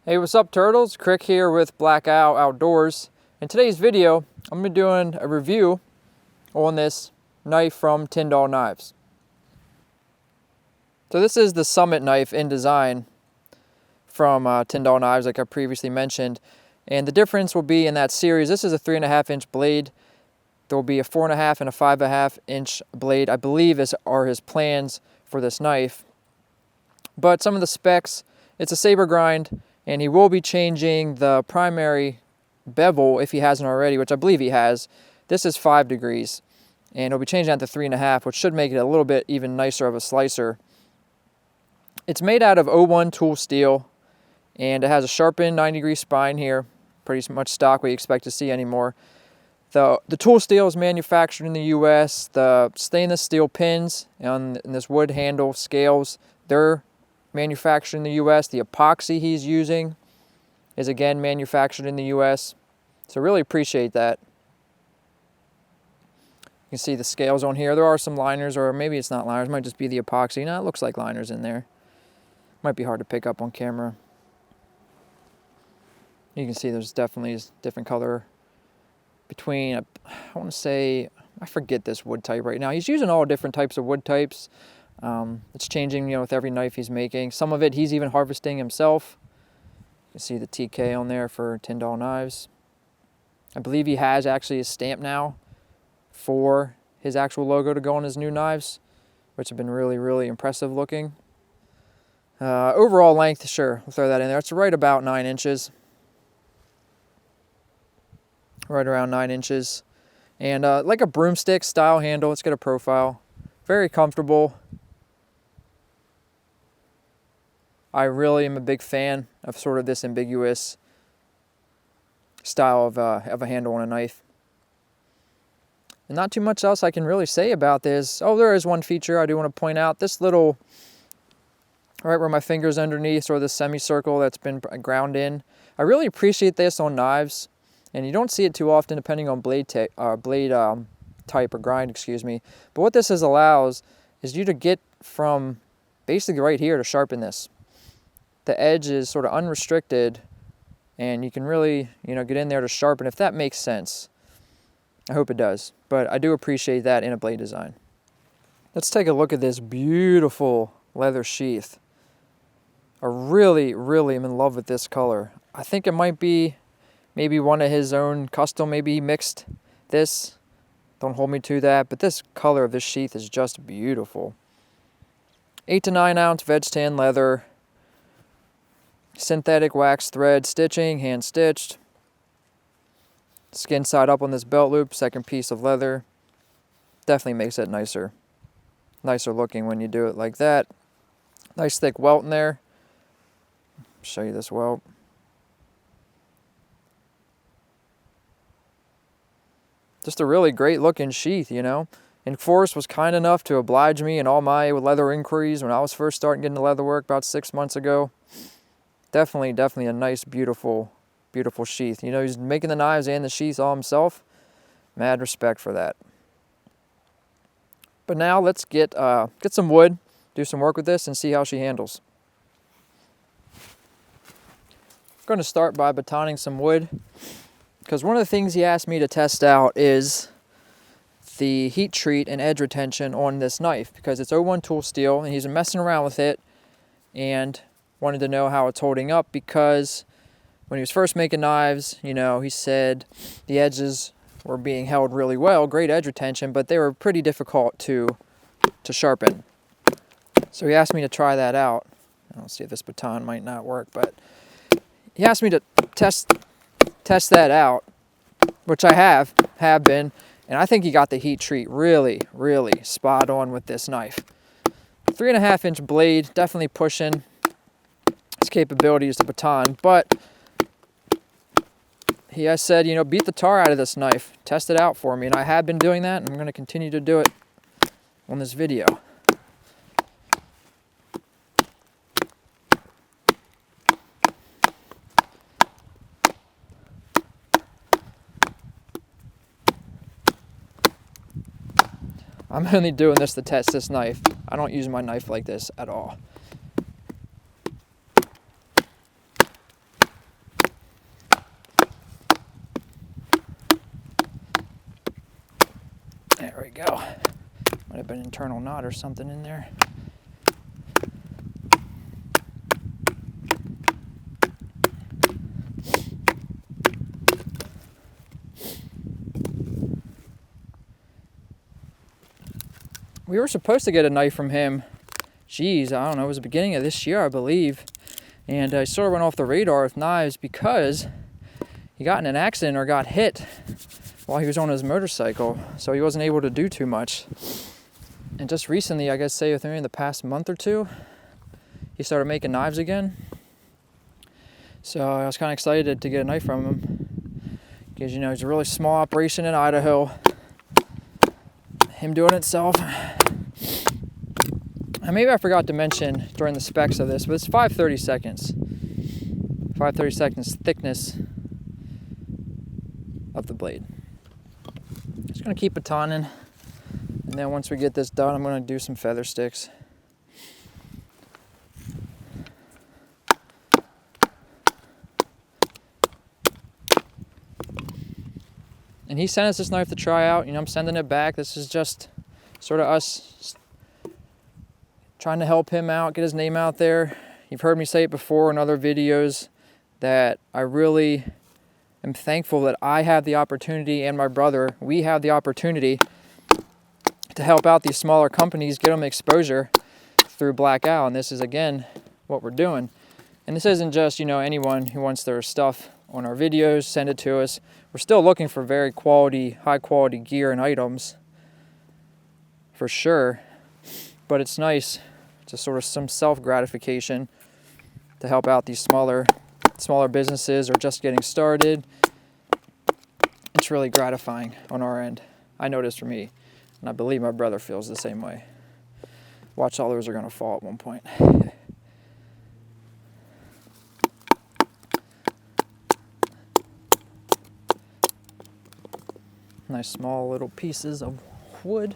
Hey, what's up, turtles? Krik here with Black Owl Outdoors. In today's video, I'm going to be doing a review on this knife from Tindall Knives. So this is the Summit knife in design from Tindall Knives, like I previously mentioned. And the difference will be in that series. This is a 3.5-inch blade. There will be a 4.5 and a 5.5-inch blade, I believe are his plans for this knife. But some of the specs, it's a saber grind. And he will be changing the primary bevel if he hasn't already, which I believe he has. This is 5 degrees, and he'll be changing that to 3.5, which should make it a little bit even nicer of a slicer. It's made out of 01 tool steel, and it has a sharpened 90-degree spine here, pretty much stock we expect to see anymore. The tool steel is manufactured in the U.S. The stainless steel pins and this wood handle scales, they're manufactured in the U.S. The epoxy he's using is again manufactured in the U.S. So really appreciate that. You can see the scales on here. There are some liners, or maybe it's not liners. It might just be the epoxy. No, it looks like liners in there. Might be hard to pick up on camera. You can see there's definitely a different color between, I want to say, I forget this wood type right now. He's using all different types of wood types. It's changing, with every knife he's making. Some of it he's even harvesting himself. You can see the TK on there for Tindall Knives. I believe he has actually a stamp now for his actual logo to go on his new knives, which have been really, really impressive looking. Overall length, sure, we'll throw that in there. It's right about 9 inches. Right around 9 inches. And like a broomstick style handle. Let's get a profile. Very comfortable. I really am a big fan of sort of this ambiguous style of a handle on a knife. And not too much else I can really say about this. Oh, there is one feature I do want to point out. This little, right where my finger's underneath, or the semicircle that's been ground in. I really appreciate this on knives. And you don't see it too often depending on blade type or grind, excuse me. But what this allows is you to get from basically right here to sharpen this. The edge is sort of unrestricted, and you can really, get in there to sharpen, if that makes sense. I hope it does, but I do appreciate that in a blade design. Let's take a look at this beautiful leather sheath. I really, really am in love with this color. I think it might be maybe one of his own custom, maybe he mixed this. Don't hold me to that, but this color of this sheath is just beautiful. 8 to 9 ounce veg tan leather. Synthetic wax thread stitching, hand stitched. Skin side up on this belt loop, second piece of leather. Definitely makes it nicer looking when you do it like that. Nice thick welt in there. Show you this welt. Just a really great looking sheath, And Forrest was kind enough to oblige me in all my leather inquiries when I was first starting getting the leather work about 6 months ago. Definitely a nice, beautiful, beautiful sheath. He's making the knives and the sheaths all himself. Mad respect for that. But now let's get some wood, do some work with this, and see how she handles. I'm going to start by batoning some wood, because one of the things he asked me to test out is the heat treat and edge retention on this knife, because it's 01 tool steel, and he's been messing around with it and wanted to know how it's holding up, because when he was first making knives, he said the edges were being held really well, great edge retention, but they were pretty difficult to sharpen. So he asked me to try that out. I'll see if this baton might not work, but he asked me to test that out, which I have been, and I think he got the heat treat really, really spot on with this knife. 3.5-inch blade, definitely pushing his capabilities to baton, but he has said, beat the tar out of this knife, test it out for me, and I have been doing that, and I'm going to continue to do it on this video. I'm only doing this to test this knife. I don't use my knife like this at all. an internal knot or something in there. We were supposed to get a knife from him. Geez, I don't know, it was the beginning of this year, I believe. And I sort of went off the radar with knives because he got in an accident or got hit while he was on his motorcycle. So he wasn't able to do too much. And just recently, I guess say within the past month or two, he started making knives again. So I was kind of excited to get a knife from him. Because, you know, it's a really small operation in Idaho. Him doing it himself. And maybe I forgot to mention during the specs of this, but it's 5/32. 5/32 thickness of the blade. Just gonna keep batoning, and then once we get this done, I'm gonna do some feather sticks. And he sent us this knife to try out. You know, I'm sending it back. This is just sort of us trying to help him out, get his name out there. You've heard me say it before in other videos that I really am thankful that I have the opportunity, and my brother, we have the opportunity to help out these smaller companies, get them exposure through Black Owl. And this is, again, what we're doing. And this isn't just, you know, anyone who wants their stuff on our videos, send it to us. We're still looking for very quality, high quality gear and items, for sure. But it's nice to sort of some self-gratification to help out these smaller businesses or just getting started. It's really gratifying on our end. I know it is for me, and I believe my brother feels the same way. Watch, all those are going to fall at one point. Nice small little pieces of wood.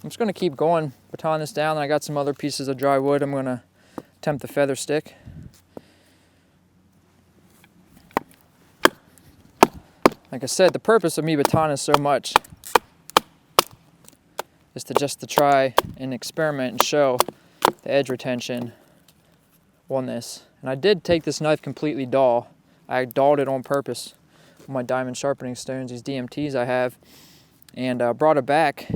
I'm just going to keep going, baton this down, and I got some other pieces of dry wood. I'm going to attempt the feather stick. Like I said, the purpose of me batoning so much is to try and experiment and show the edge retention on this. And I did take this knife completely dull. I dulled it on purpose with my diamond sharpening stones, these DMTs I have, and brought it back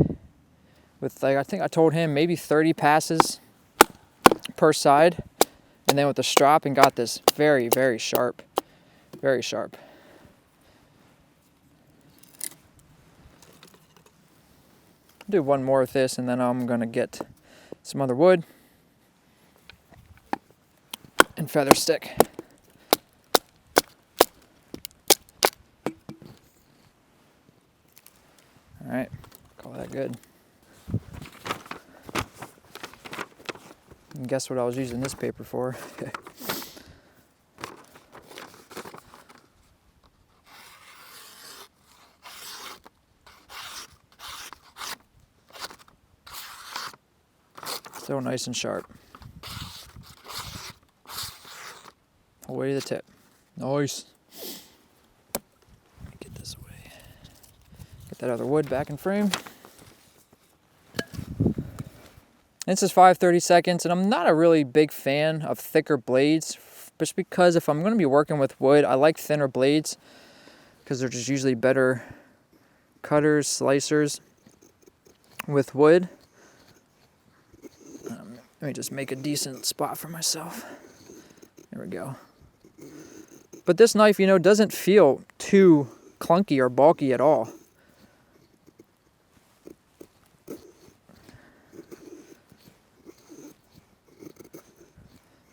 with, like, I think I told him maybe 30 passes per side, and then with the strop, and got this very, very sharp, very sharp. Do one more with this, and then I'm gonna get some other wood and feather stick. All right, call that good. And guess what I was using this paper for? Still nice and sharp. All the way to the tip. Nice. Get this away. Get that other wood back in frame. This is 5/32, and I'm not a really big fan of thicker blades, just because if I'm going to be working with wood, I like thinner blades because they're just usually better cutters, slicers with wood. Let me just make a decent spot for myself. There we go. But this knife, you know, doesn't feel too clunky or bulky at all.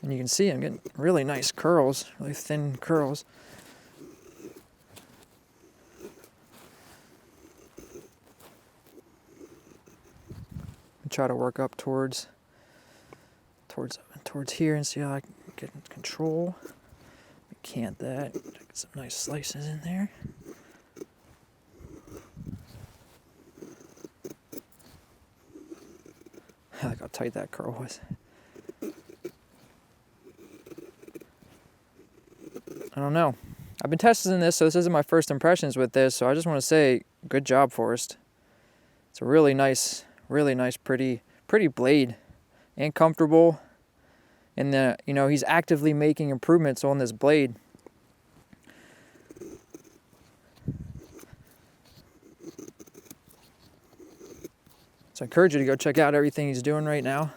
And you can see I'm getting really nice curls, really thin curls. And try to work up towards here and see how I can get in control. I can't that. Get some nice slices in there. I like how tight that curl was. I don't know. I've been testing this, so this isn't my first impressions with this, so I just want to say good job, Forrest. It's a really nice really nice, pretty blade, and comfortable. And then, you know, he's actively making improvements on this blade. So I encourage you to go check out everything he's doing right now.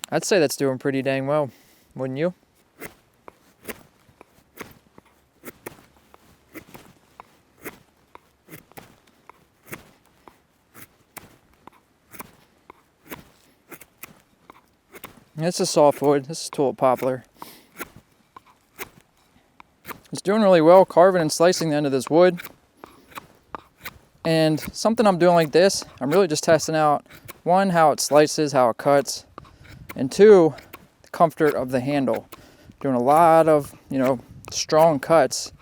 I'd say that's doing pretty dang well, wouldn't you? This is softwood. This is tulip poplar. It's doing really well carving and slicing the end of this wood. And something I'm doing like this, I'm really just testing out, one, how it slices, how it cuts, and two, the comfort of the handle. Doing a lot of, you know, strong cuts.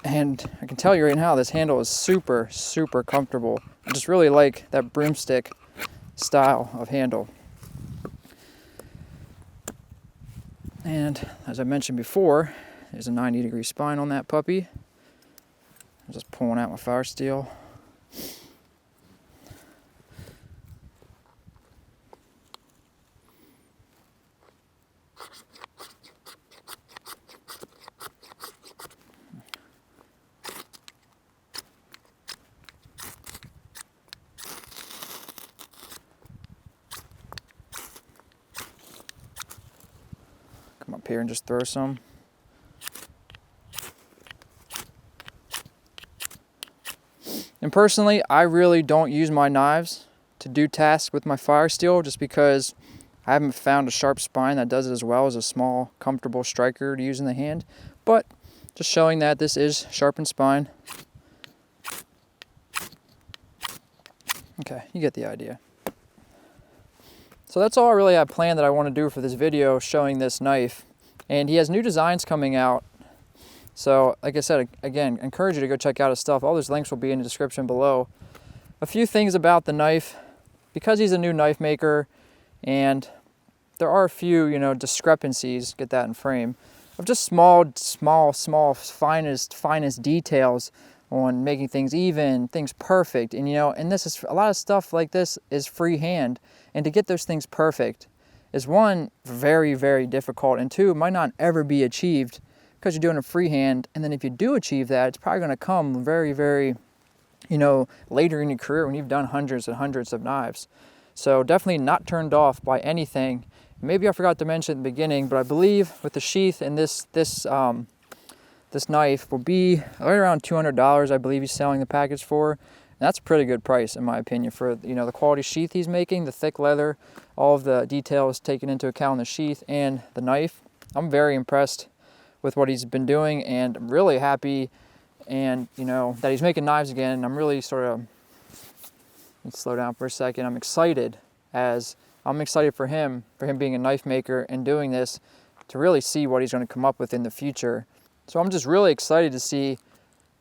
And I can tell you right now, this handle is super, super comfortable. I just really like that broomstick style of handle. And as I mentioned before, there's a 90-degree spine on that puppy. I'm just pulling out my fire steel. Come up here and just throw some. And personally, I really don't use my knives to do tasks with my fire steel just because I haven't found a sharp spine that does it as well as a small, comfortable striker to use in the hand. But just showing that this is sharpened spine. Okay, you get the idea. So that's all I really have planned that I want to do for this video showing this knife. And he has new designs coming out. So like I said, again, encourage you to go check out his stuff. All those links will be in the description below. A few things about the knife, because he's a new knife maker and there are a few, you know, discrepancies, get that in frame, of just small, finest details on making things even, things perfect. And, you know, and this is, a lot of stuff like this is freehand. And to get those things perfect is one, very, very difficult. And two, might not ever be achieved because you're doing it freehand. And then if you do achieve that, it's probably going to come very, very, you know, later in your career when you've done hundreds and hundreds of knives. So definitely not turned off by anything. Maybe I forgot to mention at the beginning, but I believe with the sheath and this knife will be right around $200. I believe he's selling the package for. And that's a pretty good price in my opinion for, you know, the quality sheath he's making, the thick leather, all of the details taken into account in the sheath and the knife. I'm very impressed with what he's been doing, and I'm really happy, and you know, that he's making knives again. I'm really sort of, let's slow down for a second. I'm excited for him being a knife maker and doing this, to really see what he's going to come up with in the future. So I'm just really excited to see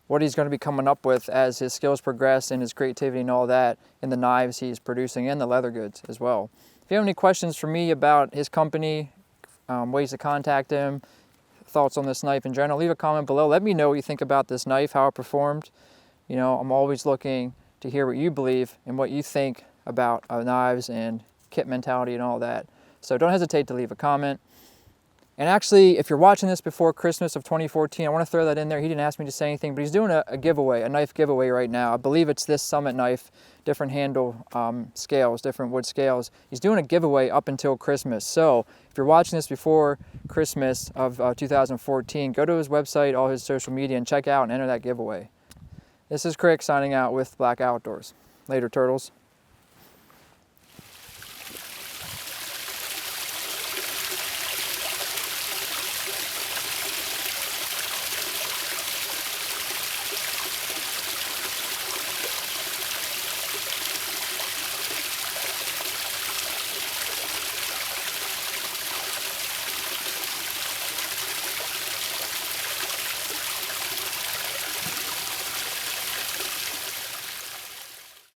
what he's going to be coming up with as his skills progress and his creativity and all that in the knives he's producing and the leather goods as well. If you have any questions for me about his company, ways to contact him, thoughts on this knife in general, leave a comment below. Let me know what you think about this knife, how it performed. You know, I'm always looking to hear what you believe and what you think about knives and kit mentality and all that. So don't hesitate to leave a comment. And actually, if you're watching this before Christmas of 2014, I want to throw that in there. He didn't ask me to say anything, but he's doing a giveaway, a knife giveaway right now. I believe it's this Summit knife, different handle scales, different wood scales. He's doing a giveaway up until Christmas. So if you're watching this before Christmas of 2014, go to his website, all his social media, and check out and enter that giveaway. This is Krik signing out with Black Outdoors. Later, turtles.